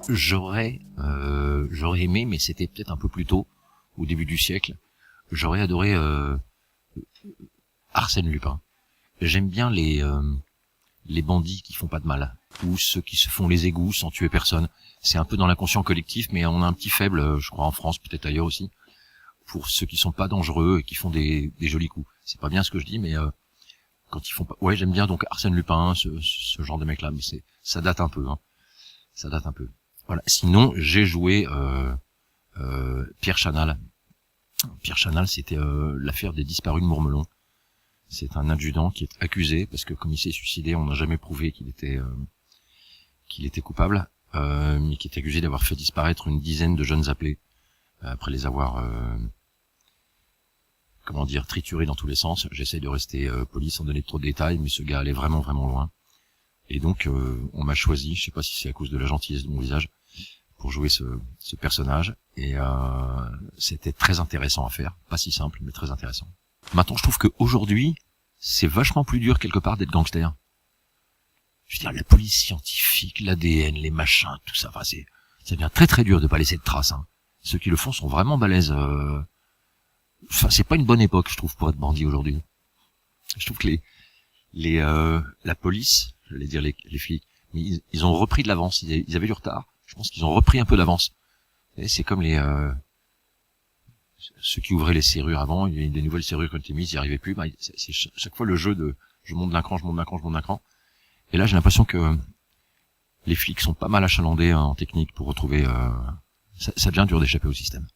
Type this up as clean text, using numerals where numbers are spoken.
J'aurais aimé, mais c'était peut-être un peu plus tôt, au début du siècle. J'aurais adoré Arsène Lupin. J'aime bien les bandits qui font pas de mal, ou ceux qui se font les égouts sans tuer personne. C'est un peu dans l'inconscient collectif, mais on a un petit faible, je crois en France, peut-être ailleurs aussi, pour ceux qui sont pas dangereux et qui font des jolis coups. C'est pas bien ce que je dis, mais quand ils font pas... Ouais, j'aime bien donc Arsène Lupin, ce genre de mec-là, mais ça date un peu, hein. Ça date un peu. Voilà. Sinon, j'ai joué Pierre Chanal. Pierre Chanal, c'était l'affaire des disparus de Mourmelon. C'est un adjudant qui est accusé parce que comme il s'est suicidé, on n'a jamais prouvé qu'il était coupable, mais qui est accusé d'avoir fait disparaître une dizaine de jeunes appelés après les avoir triturés dans tous les sens. J'essaie de rester poli sans donner trop de détails, mais ce gars allait vraiment vraiment loin. Et donc on m'a choisi, je sais pas si c'est à cause de la gentillesse de mon visage, pour jouer ce personnage, et c'était très intéressant à faire, pas si simple mais très intéressant. Maintenant, je trouve qu'aujourd'hui, c'est vachement plus dur quelque part d'être gangster. Je veux dire, la police scientifique, l'ADN, les machins, tout ça, enfin, ça devient très très dur de pas laisser de traces, hein. Ceux qui le font sont vraiment balèzes. Enfin, c'est pas une bonne époque, je trouve, pour être bandit aujourd'hui. Je trouve que la police, j'allais dire les flics, mais ils ont repris de l'avance, ils avaient du retard. Je pense qu'ils ont repris un peu d'avance. Et c'est comme ceux qui ouvraient les serrures avant, il y a des nouvelles serrures qui ont été mises, ils n'y arrivaient plus. C'est chaque fois le jeu de je monte d'un cran. Et là, j'ai l'impression que les flics sont pas mal achalandés en technique pour retrouver... ça devient dur d'échapper au système.